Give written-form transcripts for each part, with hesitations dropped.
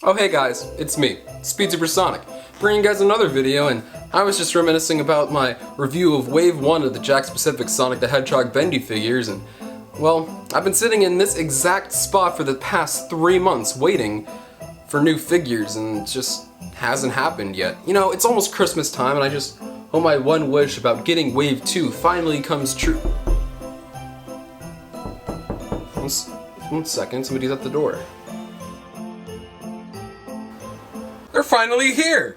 Oh hey guys, it's me, SpeedSuperSonic, bringing you guys another video, and I was just reminiscing about my review of Wave 1 of the Jakks Pacific Sonic the Hedgehog bendy figures, and well, I've been sitting in this exact spot for the past 3 months waiting for new figures, and it just hasn't happened yet. You know, it's almost Christmas time, and I just hope my one wish about getting Wave 2 finally comes true. One second, somebody's at the door. They're finally here!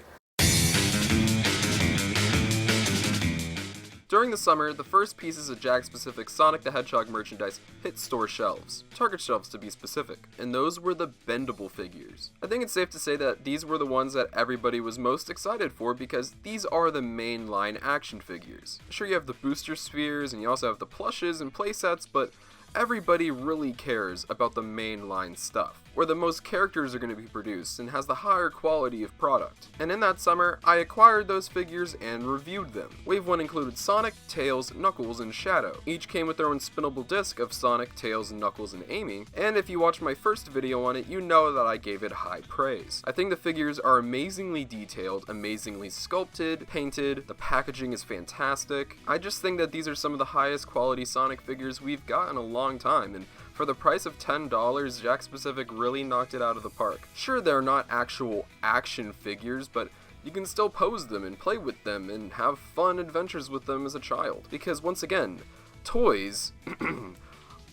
During the summer, the first pieces of Jakks Pacific Sonic the Hedgehog merchandise hit store shelves. Target shelves to be specific. And those were the Bendable figures. I think it's safe to say that these were the ones that everybody was most excited for because these are the mainline action figures. Sure, you have the booster spheres and you also have the plushes and playsets, but everybody really cares about the mainline stuff, where the most characters are going to be produced and has the higher quality of product. And in that summer, I acquired those figures and reviewed them. Wave 1 included Sonic, Tails, Knuckles, and Shadow. Each came with their own spinnable disc of Sonic, Tails, Knuckles, and Amy, and if you watched my first video on it, you know that I gave it high praise. I think the figures are amazingly detailed, amazingly sculpted, painted, the packaging is fantastic. I just think that these are some of the highest quality Sonic figures we've got in a long time, and for the price of $10, Jakks Pacific really knocked it out of the park. Sure, they're not actual action figures, but you can still pose them and play with them and have fun adventures with them as a child. Because once again, toys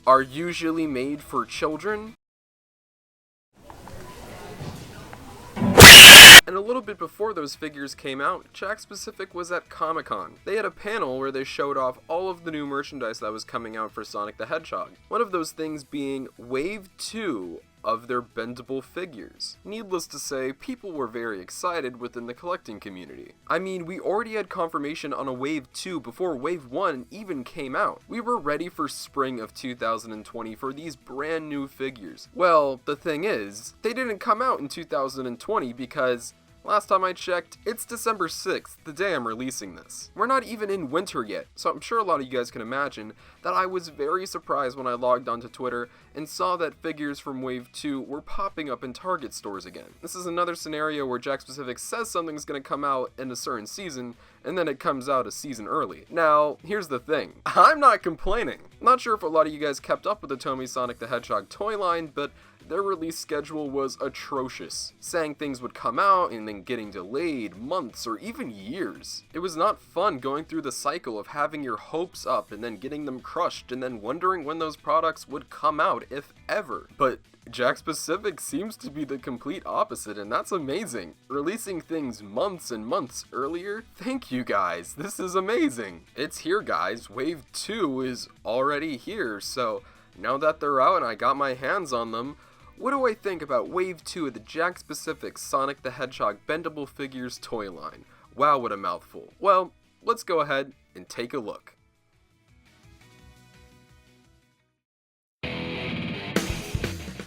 are usually made for children. And a little bit before those figures came out, Jakks Pacific was at Comic-Con. They had a panel where they showed off all of the new merchandise that was coming out for Sonic the Hedgehog. One of those things being Wave 2 of their bendable figures. Needless to say, people were very excited within the collecting community. I mean, we already had confirmation on a Wave 2 before Wave 1 even came out. We were ready for spring of 2020 for these brand new figures. Well, the thing is, they didn't come out in 2020 because last time I checked, it's December 6th, the day I'm releasing this. We're not even in winter yet, so I'm sure a lot of you guys can imagine that I was very surprised when I logged onto Twitter and saw that figures from Wave 2 were popping up in Target stores again. This is another scenario where Jakks Pacific says something's gonna come out in a certain season, and then it comes out a season early. Now, here's the thing. I'm not complaining. Not sure if a lot of you guys kept up with the Tomy Sonic the Hedgehog toy line, but their release schedule was atrocious, saying things would come out and then getting delayed months or even years. It was not fun going through the cycle of having your hopes up and then getting them crushed and then wondering when those products would come out, if ever. But Jakks Pacific seems to be the complete opposite, and that's amazing. Releasing things months and months earlier? Thank you guys, this is amazing. It's here guys, Wave 2 is already here, so now that they're out and I got my hands on them, what do I think about Wave 2 of the Jakks Pacific Sonic the Hedgehog Bendable Figures toy line? Wow, what a mouthful. Well, let's go ahead and take a look.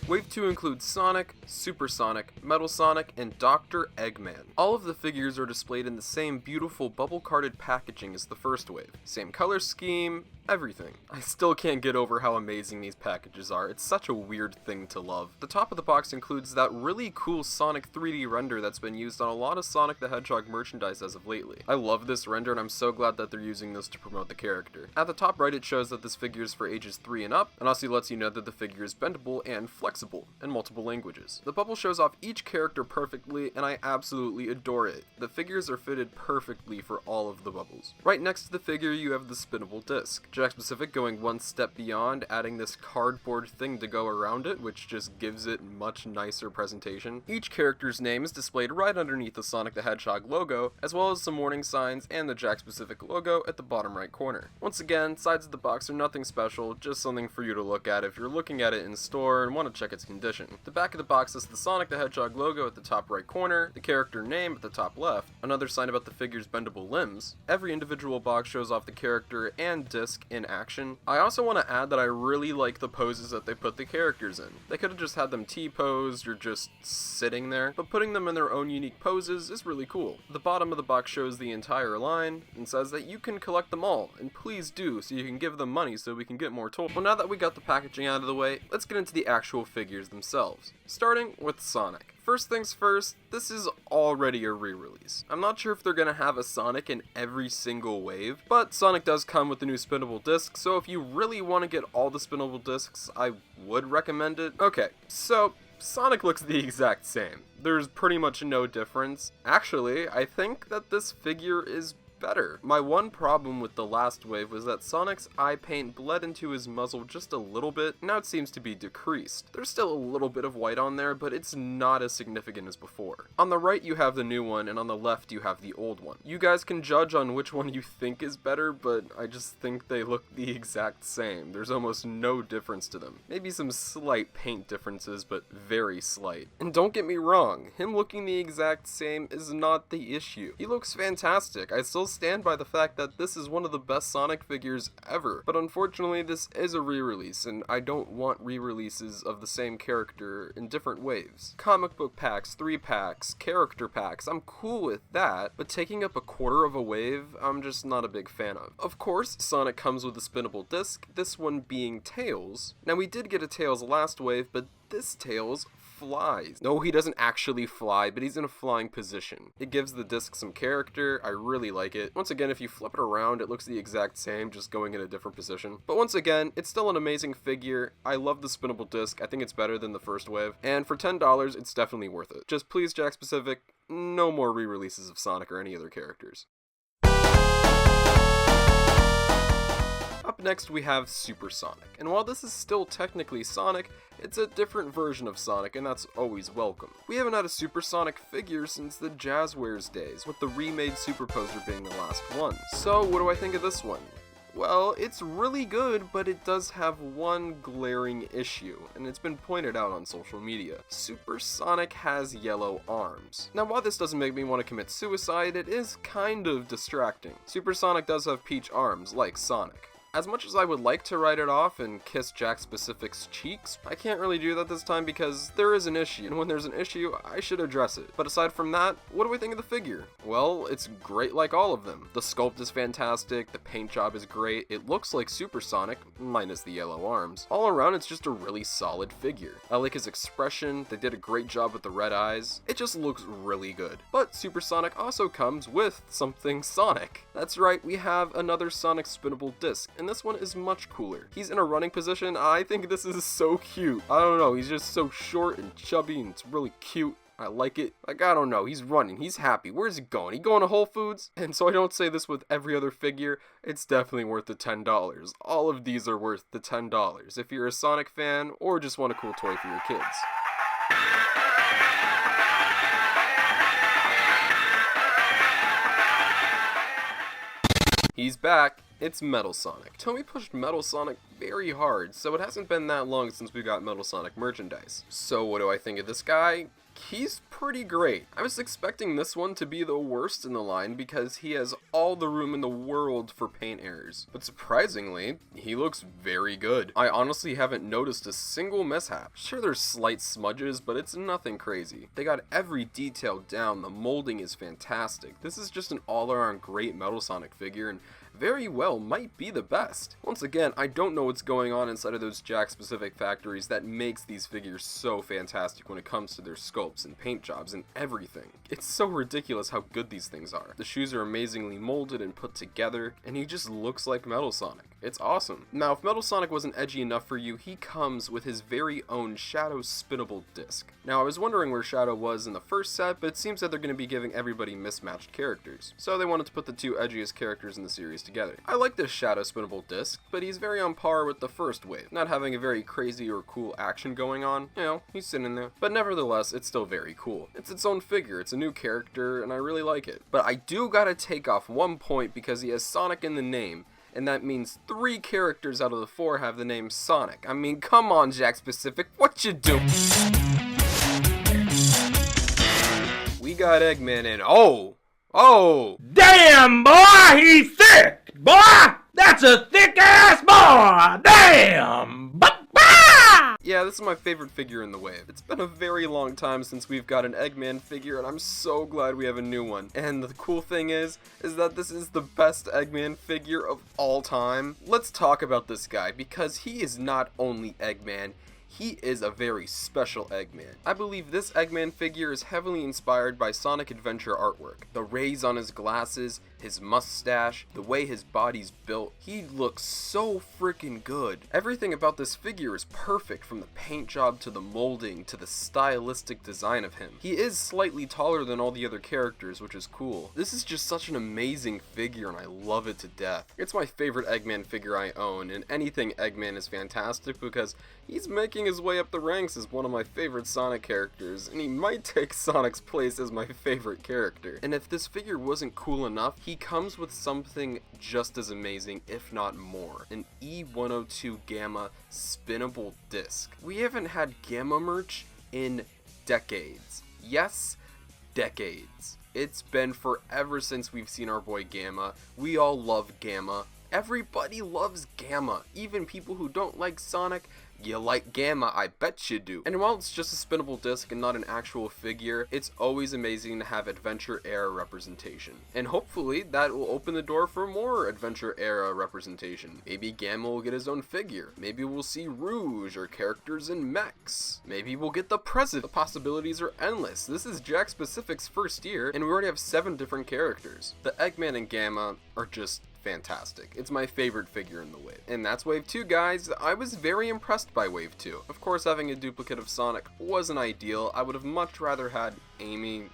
Wave 2 includes Sonic, Supersonic, Metal Sonic, and Dr. Eggman. All of the figures are displayed in the same beautiful bubble-carded packaging as the first wave. Same color scheme, everything. I still can't get over how amazing these packages are. It's such a weird thing to love. The top of the box includes that really cool Sonic 3D render that's been used on a lot of Sonic the Hedgehog merchandise as of lately. I love this render and I'm so glad that they're using this to promote the character. At the top right it shows that this figure is for ages 3 and up, and also lets you know that the figure is bendable and flexible in multiple languages. The bubble shows off each character perfectly and I absolutely adore it. The figures are fitted perfectly for all of the bubbles. Right next to the figure you have the spinnable disc. Jakks Pacific going one step beyond, adding this cardboard thing to go around it, which just gives it much nicer presentation. Each character's name is displayed right underneath the Sonic the Hedgehog logo, as well as some warning signs and the Jakks Pacific logo at the bottom right corner. Once again, sides of the box are nothing special, just something for you to look at if you're looking at it in store and want to check its condition. The back of the box is the Sonic the Hedgehog logo at the top right corner, the character name at the top left, another sign about the figure's bendable limbs. Every individual box shows off the character and disc in action. I also want to add that I really like the poses that they put the characters in. They could have just had them T-posed or just sitting there, but putting them in their own unique poses is really cool. The bottom of the box shows the entire line and says that you can collect them all, and please do so you can give them money so we can get more toys. Well, now that we got the packaging out of the way, let's get into the actual figure figures themselves, starting with Sonic. First things first, this is already a re-release. I'm not sure if they're gonna have a Sonic in every single wave, but Sonic does come with the new spinnable disc, so if you really want to get all the spinnable discs, I would recommend it. Okay, so Sonic looks the exact same. There's pretty much no difference. Actually, I think that this figure is better. My one problem with the last wave was that Sonic's eye paint bled into his muzzle just a little bit. Now it seems to be decreased. There's still a little bit of white on there, but it's not as significant as before. On the right you have the new one, and on the left you have the old one. You guys can judge on which one you think is better, but I just think they look the exact same. There's almost no difference to them. Maybe some slight paint differences, but very slight. And don't get me wrong, him looking the exact same is not the issue. He looks fantastic. I still stand by the fact that this is one of the best Sonic figures ever, but unfortunately this is a re-release, and I don't want re-releases of the same character in different waves. Comic book packs, 3-packs, character packs, I'm cool with that, but taking up a quarter of a wave, I'm just not a big fan of. Of course, Sonic comes with a spinnable disc, this one being Tails. Now we did get a Tails last wave, but this Tails flies. No, he doesn't actually fly, but he's in a flying position. It gives the disc some character. I really like it. Once again, if you flip it around, it looks the exact same, just going in a different position. But once again, it's still an amazing figure. I love the spinnable disc. I think it's better than the first wave. And for $10, it's definitely worth it. Just please, Jakks Pacific, no more re-releases of Sonic or any other characters. Up next we have Supersonic, and while this is still technically Sonic, it's a different version of Sonic, and that's always welcome. We haven't had a Supersonic figure since the Jazzwares days, with the remade Superposer being the last one. So what do I think of this one? Well, it's really good, but it does have one glaring issue, and it's been pointed out on social media. Supersonic has yellow arms. Now, while this doesn't make me want to commit suicide, it is kind of distracting. Supersonic does have peach arms, like Sonic. As much as I would like to write it off and kiss Jakks Pacific's cheeks, I can't really do that this time because there is an issue, and when there's an issue, I should address it. But aside from that, what do I think of the figure? Well, it's great like all of them. The sculpt is fantastic, the paint job is great, it looks like Supersonic, minus the yellow arms. All around, it's just a really solid figure. I like his expression, they did a great job with the red eyes, it just looks really good. But Supersonic also comes with something Sonic. That's right, we have another Sonic spinnable disc, and this one is much cooler. He's in a running position. I think this is so cute. I don't know, he's just so short and chubby and it's really cute. I like it. Like, I don't know, he's running, he's happy. Where's he going? He going to Whole Foods? And so I don't say this with every other figure, it's definitely worth the $10. All of these are worth the $10 if you're a Sonic fan or just want a cool toy for your kids. He's back. It's Metal Sonic. Tomy pushed Metal Sonic very hard, so it hasn't been that long since we got Metal Sonic merchandise. So what do I think of this guy? He's pretty great. I was expecting this one to be the worst in the line because he has all the room in the world for paint errors. But surprisingly, he looks very good. I honestly haven't noticed a single mishap. Sure, there's slight smudges, but it's nothing crazy. They got every detail down, the molding is fantastic. This is just an all-around great Metal Sonic figure, and very well might be the best. Once again, I don't know what's going on inside of those Jakks Pacific factories that makes these figures so fantastic when it comes to their sculpts and paint jobs and everything. It's so ridiculous how good these things are. The shoes are amazingly molded and put together, and he just looks like Metal Sonic. It's awesome. Now, if Metal Sonic wasn't edgy enough for you, he comes with his very own Shadow spinnable disc. Now, I was wondering where Shadow was in the first set, but it seems that they're going to be giving everybody mismatched characters. So they wanted to put the two edgiest characters in the series together. I like this Shadow spinnable disc, but he's very on par with the first wave, not having a very crazy or cool action going on. You know, he's sitting there. But nevertheless, it's still very cool. It's its own figure, it's a new character, and I really like it. But I do gotta take off one point because he has Sonic in the name, and that means 3 characters out of the 4 have the name Sonic. I mean, come on, Jakks Pacific, what you do? We got Eggman and oh! Damn, boy, he's thick! Boy, that's a thick-ass boy! Damn! Yeah, this is my favorite figure in the wave. It's been a very long time since we've got an Eggman figure, and I'm so glad we have a new one. And the cool thing is that this is the best Eggman figure of all time. Let's talk about this guy, because he is not only Eggman, he is a very special Eggman. I believe this Eggman figure is heavily inspired by Sonic Adventure artwork. The rays on his glasses, his mustache, the way his body's built, he looks so freaking good. Everything about this figure is perfect, from the paint job to the molding to the stylistic design of him. He is slightly taller than all the other characters, which is cool. This is just such an amazing figure and I love it to death. It's my favorite Eggman figure I own, and anything Eggman is fantastic because he's making his way up the ranks as one of my favorite Sonic characters, and he might take Sonic's place as my favorite character. And if this figure wasn't cool enough, he comes with something just as amazing, if not more. An E102 Gamma spinnable disc. We haven't had Gamma merch in decades. Yes, decades. It's been forever since we've seen our boy Gamma. We all love Gamma. Everybody loves Gamma. Even people who don't like Sonic, you like Gamma, I bet you do. And while it's just a spinnable disc and not an actual figure, it's always amazing to have Adventure Era representation. And hopefully that will open the door for more Adventure Era representation. Maybe Gamma will get his own figure. Maybe we'll see Rouge or characters in mechs. Maybe we'll get the President. The possibilities are endless. This is Jakks Pacific's first year and we already have 7 different characters. The Eggman and Gamma are just fantastic. It's my favorite figure in the wave. And that's Wave 2, guys. I was very impressed by Wave 2. Of course, having a duplicate of Sonic wasn't ideal. I would have much rather had Amy,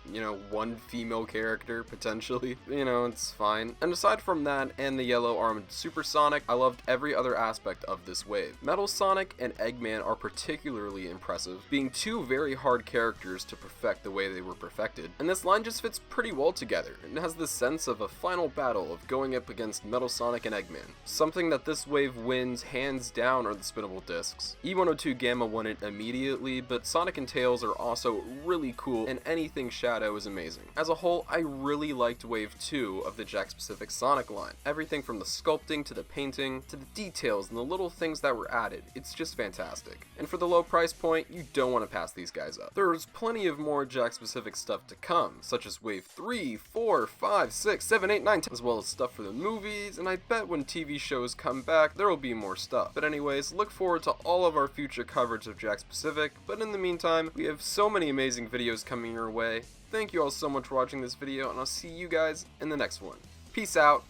one female character, potentially. It's fine. And aside from that, and the yellow armed Super Sonic, I loved every other aspect of this wave. Metal Sonic and Eggman are particularly impressive, being 2 very hard characters to perfect the way they were perfected. And this line just fits pretty well together. It has the sense of a final battle of going up against Metal Sonic and Eggman. Something that this wave wins hands down are the spinnable discs. E102 Gamma won it immediately, but Sonic and Tails are also really cool, and anything Shadow is amazing. As a whole, I really liked Wave 2 of the Jakks Pacific Sonic line. Everything from the sculpting to the painting to the details and the little things that were added. It's just fantastic. And for the low price point, you don't want to pass these guys up. There's plenty of more Jakks Pacific stuff to come, such as Wave 3, 4, 5, 6, 7, 8, 9, 10, as well as stuff for the movies, and I bet when TV shows come back, there will be more stuff. But anyways, look forward to all of our future coverage of Jakks Pacific, but in the meantime, we have so many amazing videos coming your way. Thank you all so much for watching this video, and I'll see you guys in the next one. Peace out.